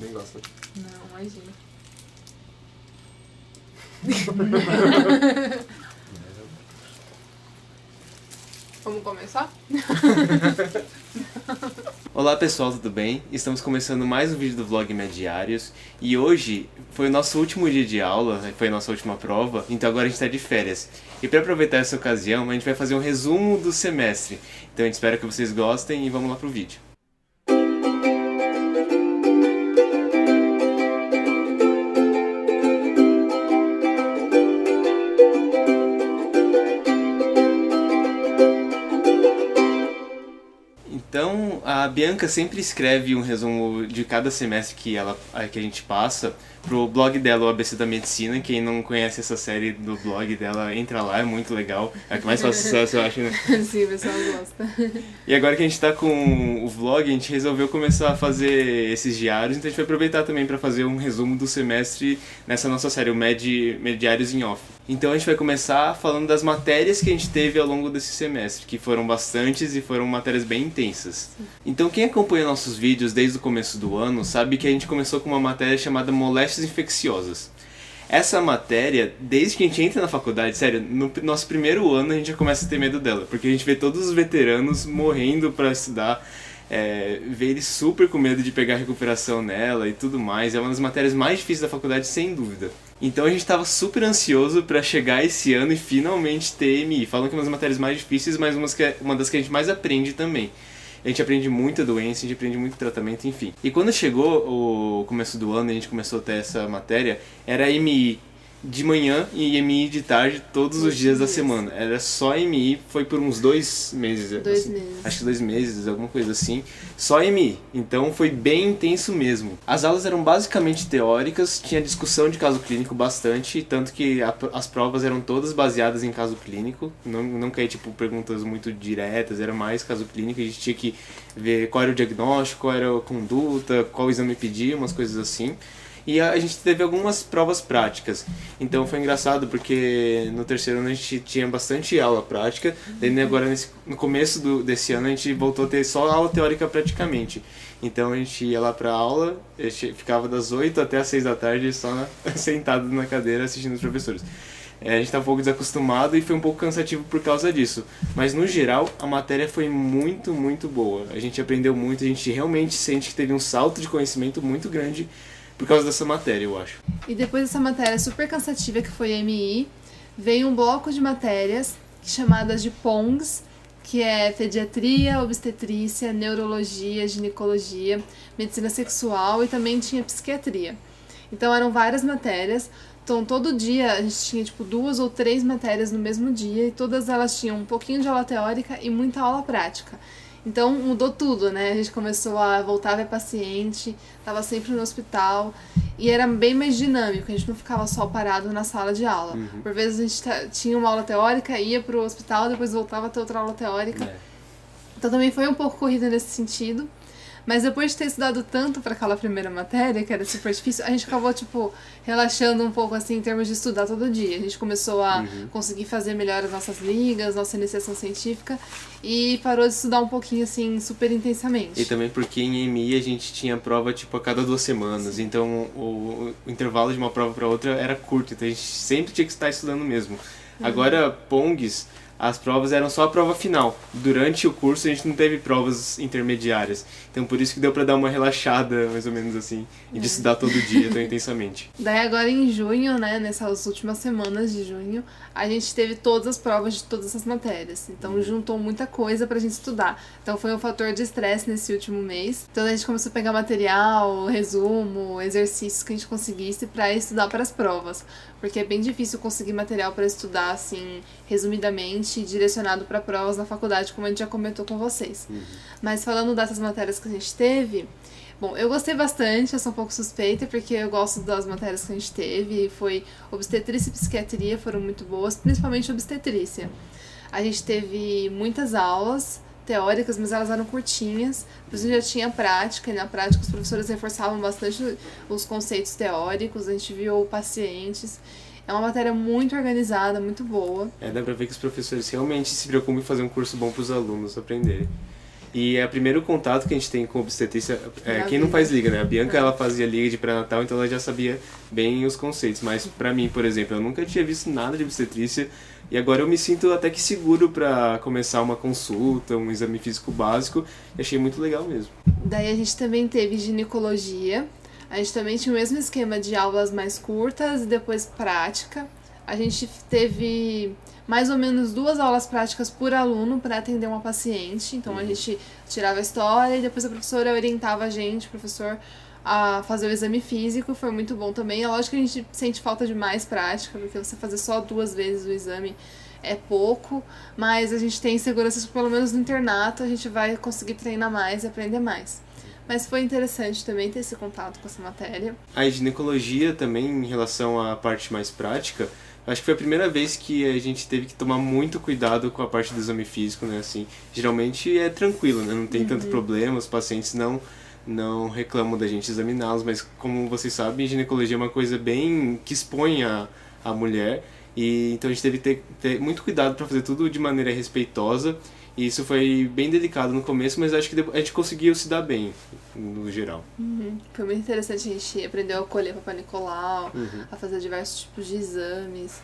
nem gosta. Não, imagina. Vamos começar? Olá pessoal, tudo bem? Estamos começando mais um vídeo do vlog Mediários e hoje foi o nosso último dia de aula, foi a nossa última prova, então agora a gente está de férias. E para aproveitar essa ocasião, a gente vai fazer um resumo do semestre. Então a gente espera que vocês gostem e vamos lá pro vídeo. Então, a Bianca sempre escreve um resumo de cada semestre que a gente passa pro blog dela, o ABC da Medicina. Quem não conhece essa série do blog dela, entra lá, é muito legal. É a que mais faz sucesso, eu acho, né? Sim, o pessoal gosta. E agora que a gente tá com o vlog, a gente resolveu começar a fazer esses diários, então a gente vai aproveitar também para fazer um resumo do semestre nessa nossa série, o Mediários em Off. Então a gente vai começar falando das matérias que a gente teve ao longo desse semestre, que foram bastantes e foram matérias bem intensas. Então quem acompanha nossos vídeos desde o começo do ano sabe que a gente começou com uma matéria chamada Moléstias Infecciosas. Essa matéria, desde que a gente entra na faculdade, sério, no nosso primeiro ano a gente já começa a ter medo dela, porque a gente vê todos os veteranos morrendo para estudar, vê eles super com medo de pegar recuperação nela e tudo mais. É uma das matérias mais difíceis da faculdade, sem dúvida. Então a gente estava super ansioso para chegar esse ano e finalmente ter EMI. Falam que é uma das matérias mais difíceis, mas uma das que a gente mais aprende também. A gente aprende muita doença, a gente aprende muito tratamento, enfim. E quando chegou o começo do ano e a gente começou a ter essa matéria, era EMI de manhã e EMI de tarde todos os dias da semana. Era só EMI, foi por uns 2 meses. 2 meses. Acho que 2 meses, alguma coisa assim. Só EMI. Então foi bem intenso mesmo. As aulas eram basicamente teóricas, tinha discussão de caso clínico bastante, tanto que as provas eram todas baseadas em caso clínico. Não caía tipo perguntas muito diretas, era mais caso clínico. A gente tinha que ver qual era o diagnóstico, qual era a conduta, qual exame pedir, umas coisas assim. E a gente teve algumas provas práticas. Então foi engraçado porque no terceiro ano a gente tinha bastante aula prática. Daí agora no começo desse ano a gente voltou a ter só aula teórica praticamente. Então a gente ia lá pra aula, a gente ficava das 8 até as 6 da tarde só sentado na cadeira assistindo os professores. A gente tá um pouco desacostumado e foi um pouco cansativo por causa disso. Mas no geral a matéria foi muito, muito boa. A gente aprendeu muito, a gente realmente sente que teve um salto de conhecimento muito grande por causa dessa matéria, eu acho. E depois dessa matéria super cansativa que foi a MI, veio um bloco de matérias chamadas de PONGs, que é pediatria, obstetrícia, neurologia, ginecologia, medicina sexual e também tinha psiquiatria. Então eram várias matérias. Então todo dia a gente tinha tipo 2 ou 3 matérias no mesmo dia e todas elas tinham um pouquinho de aula teórica e muita aula prática. Então mudou tudo, né? A gente começou a voltar a ver paciente, estava sempre no hospital e era bem mais dinâmico, a gente não ficava só parado na sala de aula. Por vezes a gente tinha uma aula teórica, ia pro hospital, depois voltava a ter outra aula teórica. Então também foi um pouco corrido nesse sentido. Mas depois de ter estudado tanto para aquela primeira matéria, que era super difícil, a gente acabou, tipo, relaxando um pouco, assim, em termos de estudar todo dia. A gente começou a conseguir fazer melhor as nossas ligas, nossa iniciação científica, e parou de estudar um pouquinho, assim, super intensamente. E também porque em EMI a gente tinha prova, tipo, a cada 2 semanas. Então o intervalo de uma prova para outra era curto, então a gente sempre tinha que estar estudando mesmo. Agora, PONGs, as provas eram só a prova final. Durante o curso a gente não teve provas intermediárias. Então por isso que deu pra dar uma relaxada, mais ou menos assim, e de estudar todo dia tão intensamente. Daí agora em junho, né, nessas últimas semanas de junho, a gente teve todas as provas de todas as matérias. Então juntou muita coisa pra gente estudar. Então foi um fator de estresse nesse último mês. Então a gente começou a pegar material, resumo, exercícios que a gente conseguisse pra estudar para as provas. Porque é bem difícil conseguir material pra estudar, assim, resumidamente, direcionado para provas na faculdade, como a gente já comentou com vocês. Mas falando dessas matérias que a gente teve, bom, eu gostei bastante, eu sou um pouco suspeita, porque eu gosto das matérias que a gente teve, foi obstetrícia e psiquiatria, foram muito boas, principalmente obstetrícia. A gente teve muitas aulas teóricas, mas elas eram curtinhas, depois a gente já tinha prática, e na prática os professores reforçavam bastante os conceitos teóricos, a gente viu pacientes. É uma matéria muito organizada, muito boa. Dá pra ver que os professores realmente se preocupam em fazer um curso bom pros alunos aprenderem. E é o primeiro contato que a gente tem com obstetrícia. Na Quem não vida. faz liga, né? A Bianca, ela fazia liga de pré-natal, então ela já sabia bem os conceitos. Mas pra mim, por exemplo, eu nunca tinha visto nada de obstetrícia. E agora eu me sinto até que seguro pra começar uma consulta, um exame físico básico. E achei muito legal mesmo. Daí a gente também teve ginecologia. A gente também tinha o mesmo esquema de aulas mais curtas e depois prática. A gente teve mais ou menos 2 aulas práticas por aluno para atender uma paciente. Então a gente tirava a história e depois a professora orientava a gente, o professor, a fazer o exame físico. Foi muito bom também. É lógico que a gente sente falta de mais prática, porque você fazer só 2 vezes o exame é pouco, mas a gente tem segurança que pelo menos no internato a gente vai conseguir treinar mais e aprender mais. Mas foi interessante também ter esse contato com essa matéria. A ginecologia também, em relação à parte mais prática, acho que foi a primeira vez que a gente teve que tomar muito cuidado com a parte do exame físico, né? Assim, geralmente é tranquilo, né? Não tem tanto problema, os pacientes não reclamam da gente examiná-los, mas como vocês sabem, ginecologia é uma coisa bem que expõe a mulher, e então a gente teve que ter muito cuidado para fazer tudo de maneira respeitosa. E isso foi bem delicado no começo, mas acho que a gente conseguiu se dar bem, no geral. Foi muito interessante, a gente aprendeu a colher Papa Nicolau, a fazer diversos tipos de exames,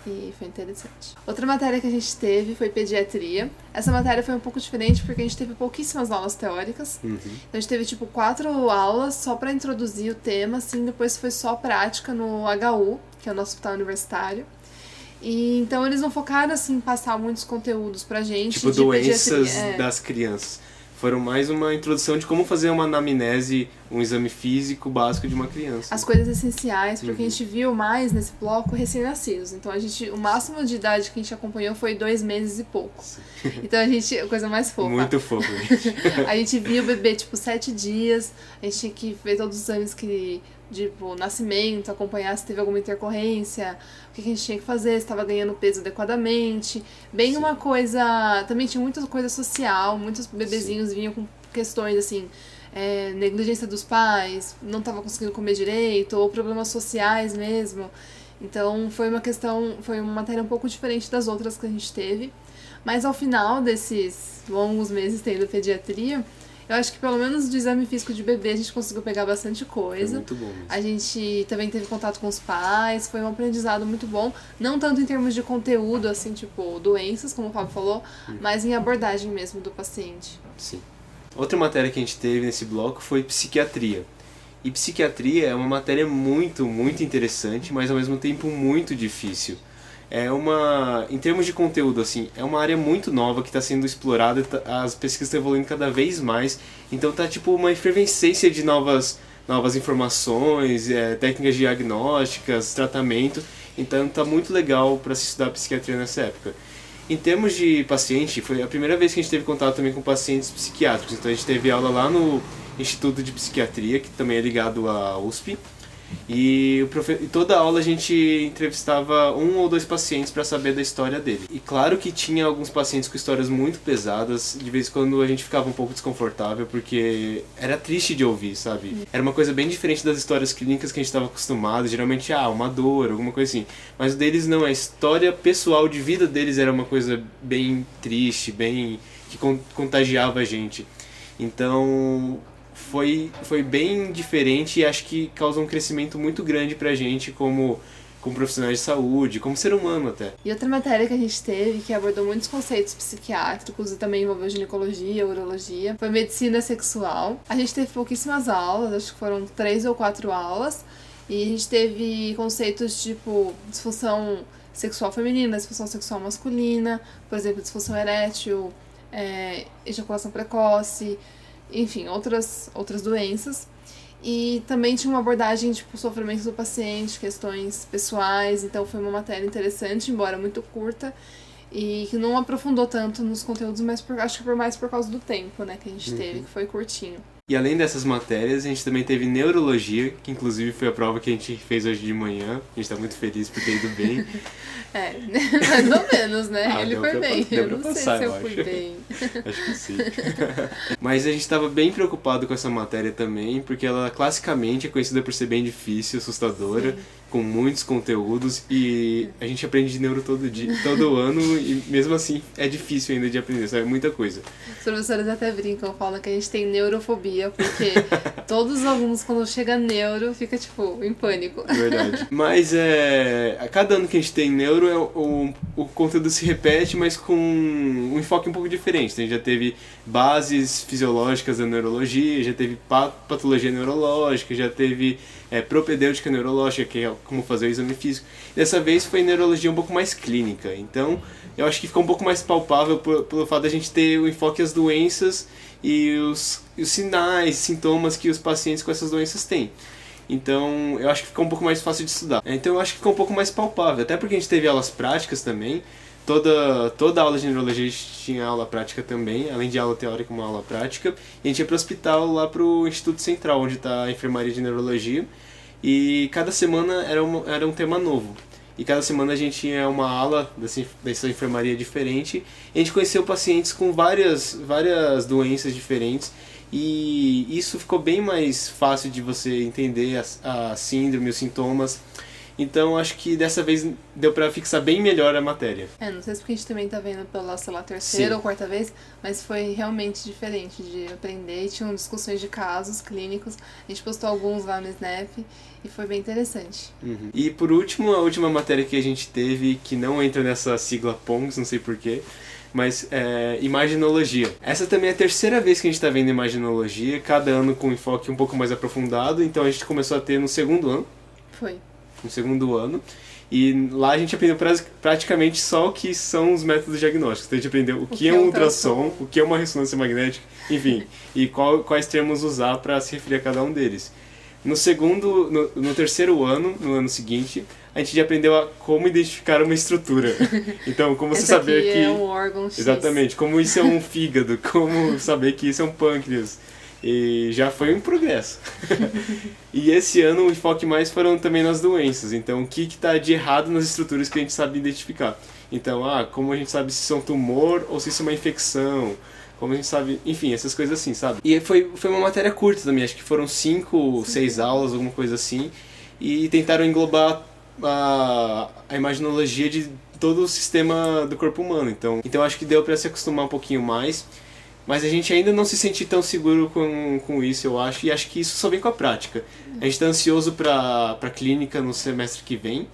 e foi interessante. Outra matéria que a gente teve foi pediatria. Essa matéria foi um pouco diferente porque a gente teve pouquíssimas aulas teóricas. Então a gente teve 4 aulas só para introduzir o tema, assim, depois foi só prática no HU, que é o nosso hospital universitário. E então eles não focaram assim em passar muitos conteúdos pra gente. Tipo, de doenças pediatria. das crianças. Foram mais uma introdução de como fazer uma anamnese, um exame físico básico de uma criança. As coisas essenciais, porque a gente viu mais nesse bloco recém-nascidos. Então o máximo de idade que a gente acompanhou foi 2 meses e pouco. Então a coisa mais fofa. Muito fofo, gente. A gente viu o bebê 7 dias, a gente tinha que ver todos os exames tipo, nascimento, acompanhar se teve alguma intercorrência, o que a gente tinha que fazer, se estava ganhando peso adequadamente. Bem uma coisa... Também tinha muita coisa social, muitos bebezinhos vinham com questões assim, negligência dos pais, não estava conseguindo comer direito, ou problemas sociais mesmo. Então foi uma matéria um pouco diferente das outras que a gente teve. Mas ao final desses longos meses tendo pediatria, eu acho que pelo menos do exame físico de bebê a gente conseguiu pegar bastante coisa. Foi muito bom mesmo. A gente também teve contato com os pais, foi um aprendizado muito bom. Não tanto em termos de conteúdo, assim, tipo, doenças, como o Fábio falou, mas em abordagem mesmo do paciente. Sim. Outra matéria que a gente teve nesse bloco foi psiquiatria. E psiquiatria é uma matéria muito, muito interessante, mas ao mesmo tempo muito difícil. Em termos de conteúdo, assim, é uma área muito nova que está sendo explorada, as pesquisas estão evoluindo cada vez mais, então tá tipo uma efervescência de novas informações, técnicas diagnósticas, tratamento, então tá muito legal para se estudar psiquiatria nessa época. Em termos de paciente, foi a primeira vez que a gente teve contato também com pacientes psiquiátricos, então a gente teve aula lá no Instituto de Psiquiatria, que também é ligado à USP, e toda aula a gente entrevistava 1 ou 2 pacientes para saber da história dele. E claro que tinha alguns pacientes com histórias muito pesadas, de vez em quando a gente ficava um pouco desconfortável, porque era triste de ouvir, sabe? Era uma coisa bem diferente das histórias clínicas que a gente estava acostumado, geralmente, uma dor, alguma coisa assim. Mas o deles não, a história pessoal de vida deles era uma coisa bem triste, bem que contagiava a gente. Então foi bem diferente e acho que causa um crescimento muito grande pra gente como profissionais de saúde, como ser humano até. E outra matéria que a gente teve, que abordou muitos conceitos psiquiátricos e também envolveu ginecologia, urologia, foi medicina sexual. A gente teve pouquíssimas aulas, acho que foram 3 ou 4 aulas, e a gente teve conceitos tipo disfunção sexual feminina, disfunção sexual masculina, por exemplo, disfunção erétil, ejaculação precoce, enfim, outras doenças. E também tinha uma abordagem, tipo, sofrimento do paciente, questões pessoais, então foi uma matéria interessante, embora muito curta, e que não aprofundou tanto nos conteúdos, mas acho que mais por causa do tempo, né, que a gente teve, que foi curtinho. E além dessas matérias, a gente também teve neurologia, que inclusive foi a prova que a gente fez hoje de manhã. A gente tá muito feliz por ter ido bem. Mais ou menos, né? Ele foi bem. Deu Eu pra não passar, sei se eu eu fui acho. bem. Acho que sim. Mas a gente tava bem preocupado com essa matéria também, porque ela classicamente é conhecida por ser bem difícil, assustadora, com muitos conteúdos e a gente aprende neuro todo dia, todo ano e mesmo assim é difícil ainda de aprender, sabe? Muita coisa. Os professores até brincam, falam que a gente tem neurofobia, porque todos os alunos quando chega neuro fica tipo em pânico. Verdade. Mas a cada ano que a gente tem neuro o conteúdo se repete, mas com um enfoque um pouco diferente. Então, a gente já teve bases fisiológicas da neurologia, já teve patologia neurológica, já teve propedêutica neurológica, que é como fazer o exame físico. Dessa vez foi neurologia um pouco mais clínica, então eu acho que ficou um pouco mais palpável pelo fato de a gente ter o enfoque às doenças e os sinais, sintomas que os pacientes com essas doenças têm. Então eu acho que ficou um pouco mais fácil de estudar. Então eu acho que ficou um pouco mais palpável, até porque a gente teve aulas práticas também. Toda aula de neurologia tinha aula prática também, além de aula teórica, uma aula prática. E a gente ia para o hospital, lá para o Instituto Central, onde está a enfermaria de neurologia. E cada semana era um tema novo. E cada semana a gente tinha uma aula dessa enfermaria diferente. E a gente conheceu pacientes com várias doenças diferentes. E isso ficou bem mais fácil de você entender a síndrome, os sintomas. Então acho que dessa vez deu pra fixar bem melhor a matéria. Não sei se porque a gente também tá vendo pela, sei lá, terceira Sim. ou quarta vez, mas foi realmente diferente de aprender. E tinham discussões de casos clínicos, a gente postou alguns lá no Snap e foi bem interessante. Uhum. E por último, a última matéria que a gente teve, que não entra nessa sigla PONGS, não sei porquê, mas imaginologia. Essa também é a terceira vez que a gente está vendo imaginologia, cada ano com um enfoque um pouco mais aprofundado, então a gente começou a ter no segundo ano. Foi. No segundo ano. E lá a gente aprendeu praticamente só o que são os métodos diagnósticos. Então a gente aprendeu o que é um ultrassom, o que é uma ressonância magnética, enfim, e quais termos usar para se referir a cada um deles. No terceiro ano, no ano seguinte, a gente já aprendeu a como identificar uma estrutura. Então, como você saber que é um órgão X. Exatamente, como isso é um fígado, como saber que isso é um pâncreas. E já foi um progresso. E esse ano o enfoque mais foram também nas doenças. Então, o que está de errado nas estruturas que a gente sabe identificar. Então, como a gente sabe se isso é um tumor ou se isso é uma infecção. Como a gente sabe, enfim, essas coisas assim, sabe? E foi uma matéria curta também, acho que foram 5, 6 aulas, alguma coisa assim. E tentaram englobar a imaginologia de todo o sistema do corpo humano. Então acho que deu para se acostumar um pouquinho mais. Mas a gente ainda não se sente tão seguro com isso, eu acho, e acho que isso só vem com a prática. A gente está ansioso para a clínica no semestre que vem,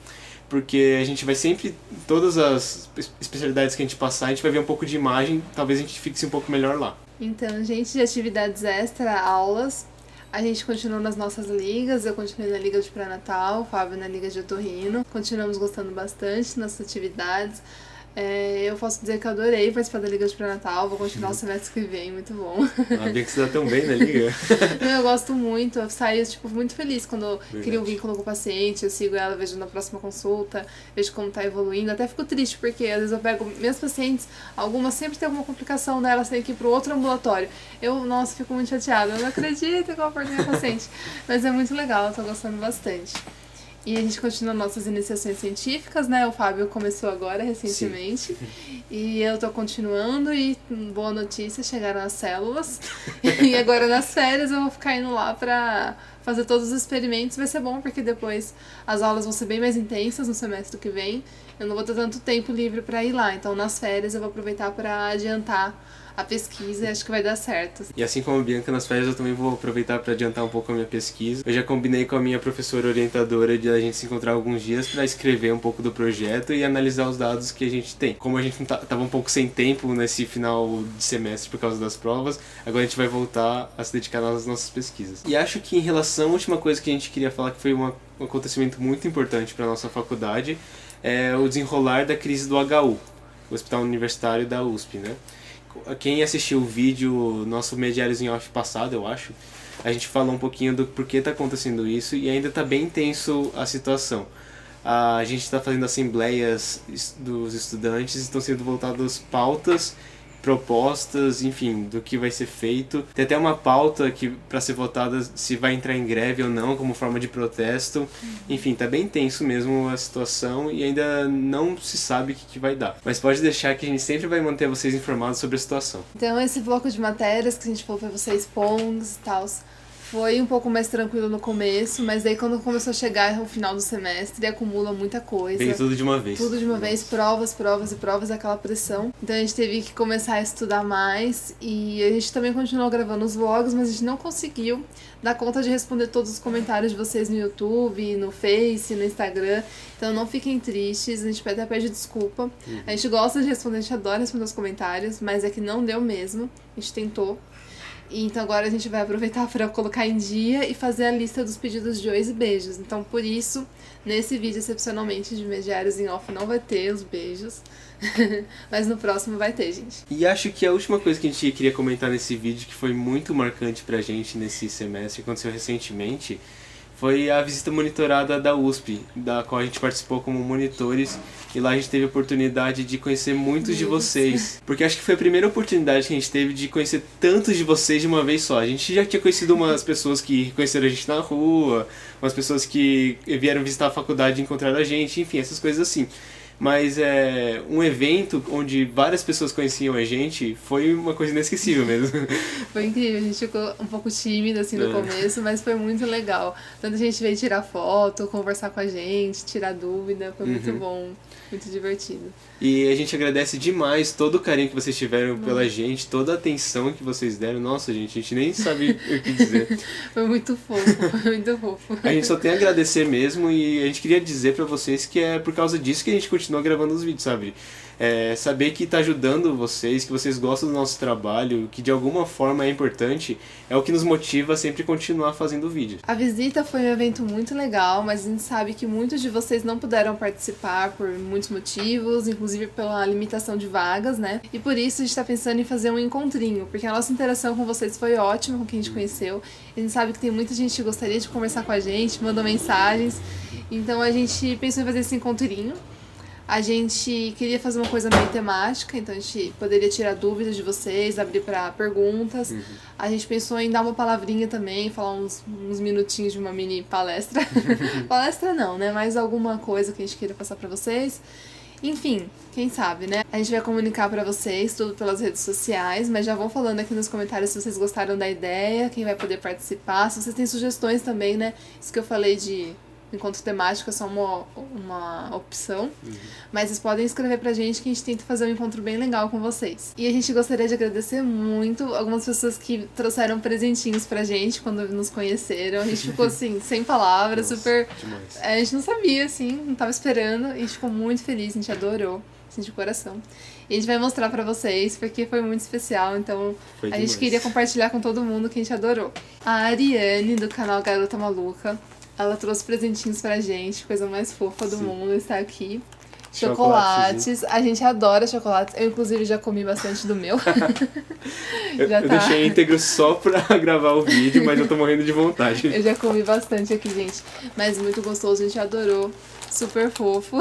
porque a gente vai sempre, todas as especialidades que a gente passar, a gente vai ver um pouco de imagem, talvez a gente fixe um pouco melhor lá. Então, gente, de atividades extra, aulas, a gente continua nas nossas ligas, eu continuei na Liga de Pré-Natal, o Fábio na Liga de Otorrino, continuamos gostando bastante das nossas atividades. Eu posso dizer que eu adorei participar da Liga de Pré-Natal, vou continuar o semestre que vem, muito bom. A Bianca se dá tão bem na Liga. Eu gosto muito, eu saio muito feliz quando eu Verdade. crio um vínculo com o paciente, eu sigo ela, vejo na próxima consulta, vejo como tá evoluindo, até fico triste, porque às vezes eu pego minhas pacientes, algumas sempre tem alguma complicação delas, tem que ir pro outro ambulatório. Nossa, fico muito chateada, eu não acredito que eu perdi minha paciente, mas é muito legal, eu tô gostando bastante. E a gente continua nossas iniciações científicas, né? O Fábio começou agora, recentemente. Sim. E eu tô continuando e, boa notícia, chegaram as células. E agora nas férias eu vou ficar indo lá pra fazer todos os experimentos. Vai ser bom porque depois as aulas vão ser bem mais intensas no semestre que vem. Eu não vou ter tanto tempo livre pra ir lá. Então nas férias eu vou aproveitar pra adiantar a pesquisa e acho que vai dar certo. E assim como a Bianca, nas férias eu também vou aproveitar para adiantar um pouco a minha pesquisa. Eu já combinei com a minha professora orientadora de a gente se encontrar alguns dias para escrever um pouco do projeto e analisar os dados que a gente tem. Como a gente tava um pouco sem tempo nesse final de semestre por causa das provas, agora a gente vai voltar a se dedicar nas nossas pesquisas. E acho que em relação à última coisa que a gente queria falar, que foi um acontecimento muito importante para nossa faculdade, é o desenrolar da crise do HU, o Hospital Universitário da USP, né? Quem assistiu o vídeo, nosso Mediários em Off passado, eu acho, a gente falou um pouquinho do porquê está acontecendo isso e ainda está bem tenso a situação. A gente está fazendo assembleias dos estudantes, estão sendo voltadas pautas, propostas, enfim, do que vai ser feito. Tem até uma pauta que para ser votada se vai entrar em greve ou não, como forma de protesto. Enfim, tá bem tenso mesmo a situação e ainda não se sabe o que vai dar. Mas pode deixar que a gente sempre vai manter vocês informados sobre a situação. Então esse bloco de matérias que a gente falou pra vocês, PONGs e tal, Foi um pouco mais tranquilo no começo, mas daí quando começou a chegar o final do semestre, acumula muita coisa. Veio tudo de uma vez. Tudo de uma vez, provas, provas e provas, aquela pressão. Então a gente teve que começar a estudar mais e a gente também continuou gravando os vlogs, mas a gente não conseguiu dar conta de responder todos os comentários de vocês no YouTube, no Face, no Instagram. Então não fiquem tristes, a gente até pede desculpa. A gente gosta de responder, a gente adora responder os comentários, mas é que não deu mesmo. A gente tentou. E então agora a gente vai aproveitar para colocar em dia e fazer a lista dos pedidos de ois e beijos. Então por isso, nesse vídeo excepcionalmente de Mediários em Off não vai ter os beijos, mas no próximo vai ter, gente. E acho que a última coisa que a gente queria comentar nesse vídeo, que foi muito marcante pra gente nesse semestre, aconteceu recentemente, foi a visita monitorada da USP, da qual a gente participou como monitores, e lá a gente teve a oportunidade de conhecer muitos de vocês. Porque acho que foi a primeira oportunidade que a gente teve de conhecer tantos de vocês de uma vez só. A gente já tinha conhecido umas pessoas que reconheceram a gente na rua, umas pessoas que vieram visitar a faculdade e encontraram a gente, enfim, essas coisas assim. Mas um evento onde várias pessoas conheciam a gente foi uma coisa inesquecível mesmo. Foi incrível, a gente ficou um pouco tímida assim no começo, mas foi muito legal. Tanta gente veio tirar foto, conversar com a gente, tirar dúvida, foi muito bom, muito divertido. E a gente agradece demais todo o carinho que vocês tiveram pela gente, toda a atenção que vocês deram. Nossa, gente, a gente nem sabe o que dizer. Foi muito fofo, foi muito fofo. A gente só tem a agradecer mesmo e a gente queria dizer pra vocês que é por causa disso que a gente continua gravando os vídeos, sabe? Saber que tá ajudando vocês, que vocês gostam do nosso trabalho, que de alguma forma é importante, é o que nos motiva a sempre continuar fazendo vídeo. A visita foi um evento muito legal, mas a gente sabe que muitos de vocês não puderam participar por muitos motivos, inclusive pela limitação de vagas, né? E por isso a gente tá pensando em fazer um encontrinho, porque a nossa interação com vocês foi ótima, com quem a gente conheceu. A gente sabe que tem muita gente que gostaria de conversar com a gente, mandou mensagens. Então a gente pensou em fazer esse encontrinho. A gente queria fazer uma coisa meio temática, então a gente poderia tirar dúvidas de vocês, abrir para perguntas. A gente pensou em dar uma palavrinha também, falar uns minutinhos de uma mini palestra. Palestra não, né? Mas alguma coisa que a gente queira passar para vocês. Enfim, quem sabe, né? A gente vai comunicar pra vocês tudo pelas redes sociais, mas já vão falando aqui nos comentários se vocês gostaram da ideia, quem vai poder participar, se vocês têm sugestões também, né? Isso que eu falei de encontro temático é só uma opção, mas vocês podem escrever pra gente que a gente tenta fazer um encontro bem legal com vocês. E a gente gostaria de agradecer muito algumas pessoas que trouxeram presentinhos pra gente quando nos conheceram. A gente ficou assim, sem palavras. Nossa, super... a gente não sabia, assim, não tava esperando, e a gente ficou muito feliz, a gente adorou, assim, de coração. E a gente vai mostrar pra vocês, porque foi muito especial, então a gente queria compartilhar com todo mundo que a gente adorou. A Ariane, do canal Garota Maluca, ela trouxe presentinhos pra gente, coisa mais fofa do mundo, está aqui. Chocolates, a gente adora chocolates. Eu, inclusive, já comi bastante do meu. eu deixei íntegro só pra gravar o vídeo, mas eu tô morrendo de vontade. Eu já comi bastante aqui, gente. Mas muito gostoso, a gente adorou. Super fofo.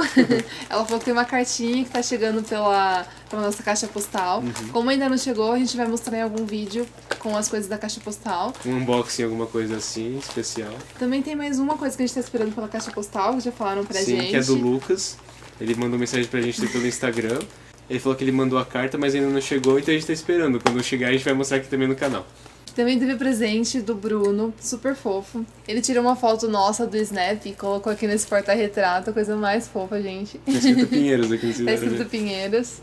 Ela falou que tem uma cartinha que tá chegando pela nossa caixa postal. Como ainda não chegou, a gente vai mostrar em algum vídeo com as coisas da caixa postal. Um unboxing, alguma coisa assim, especial. Também tem mais uma coisa que a gente tá esperando pela caixa postal, que já falaram pra gente. Sim, que é do Lucas. Ele mandou mensagem pra gente pelo Instagram. Ele falou que ele mandou a carta, mas ainda não chegou, então a gente tá esperando. Quando chegar, a gente vai mostrar aqui também no canal. Também teve presente do Bruno, super fofo. Ele tirou uma foto nossa do Snap e colocou aqui nesse porta-retrato, coisa mais fofa, gente. Tá escrito Pinheiros aqui nesse Tá escrito Pinheiros.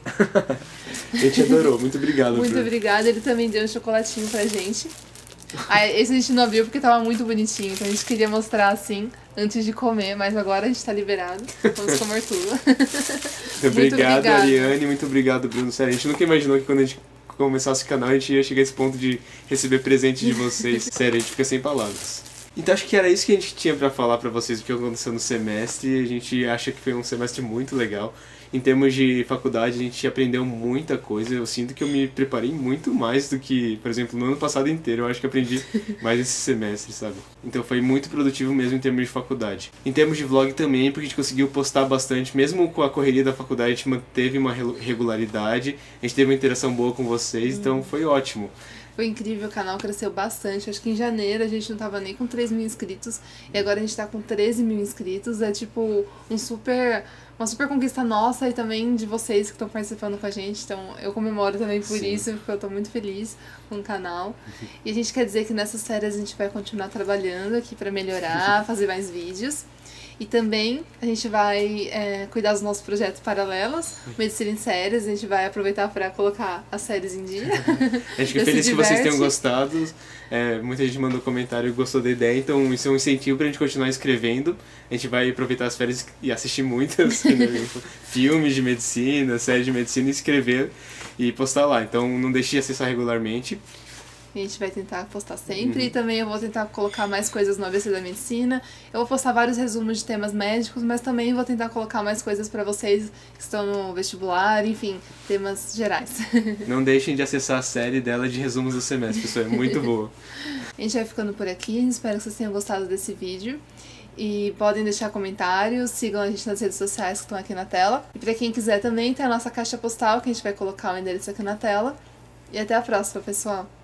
A gente adorou, muito obrigado. Muito Bruno. obrigada, ele também deu um chocolatinho pra gente. Esse a gente não abriu porque tava muito bonitinho, então a gente queria mostrar assim, antes de comer, mas agora a gente tá liberado. Vamos comer tudo. Muito obrigado, Ariane, muito obrigado, Bruno. Sério, a gente nunca imaginou que quando a gente começasse o canal a gente ia chegar a esse ponto de receber presente de vocês. Sério, a gente fica sem palavras. Então acho que era isso que a gente tinha pra falar pra vocês do que aconteceu no semestre. A gente acha que foi um semestre muito legal. Em termos de faculdade, a gente aprendeu muita coisa. Eu sinto que eu me preparei muito mais do que, por exemplo, no ano passado inteiro. Eu acho que aprendi mais esse semestre, sabe? Então foi muito produtivo mesmo em termos de faculdade. Em termos de vlog também, porque a gente conseguiu postar bastante. Mesmo com a correria da faculdade, a gente manteve uma regularidade. A gente teve uma interação boa com vocês, então foi ótimo. Foi incrível, o canal cresceu bastante. Acho que em janeiro a gente não tava nem com 3 mil inscritos. E agora a gente tá com 13 mil inscritos. É tipo um super uma super conquista nossa e também de vocês que estão participando com a gente. Então eu comemoro também por isso, porque eu tô muito feliz com o canal. E a gente quer dizer que nessas séries a gente vai continuar trabalhando aqui pra melhorar, fazer mais vídeos. E também a gente vai cuidar dos nossos projetos paralelos, Medicina em Séries, a gente vai aproveitar para colocar as séries em dia. A gente fica feliz que vocês tenham gostado. Muita gente mandou comentário e gostou da ideia, então isso é um incentivo pra gente continuar escrevendo. A gente vai aproveitar as férias e assistir muitas filmes de medicina, séries de medicina, e escrever e postar lá. Então não deixe de acessar regularmente. A gente vai tentar postar sempre. E também eu vou tentar colocar mais coisas no ABC da Medicina. Eu vou postar vários resumos de temas médicos, mas também vou tentar colocar mais coisas pra vocês que estão no vestibular, enfim, temas gerais. Não deixem de acessar a série dela de resumos do semestre, pessoal, é muito boa. A gente vai ficando por aqui, espero que vocês tenham gostado desse vídeo. E podem deixar comentários, sigam a gente nas redes sociais que estão aqui na tela. E pra quem quiser também, tem a nossa caixa postal, que a gente vai colocar o endereço aqui na tela. E até a próxima, pessoal!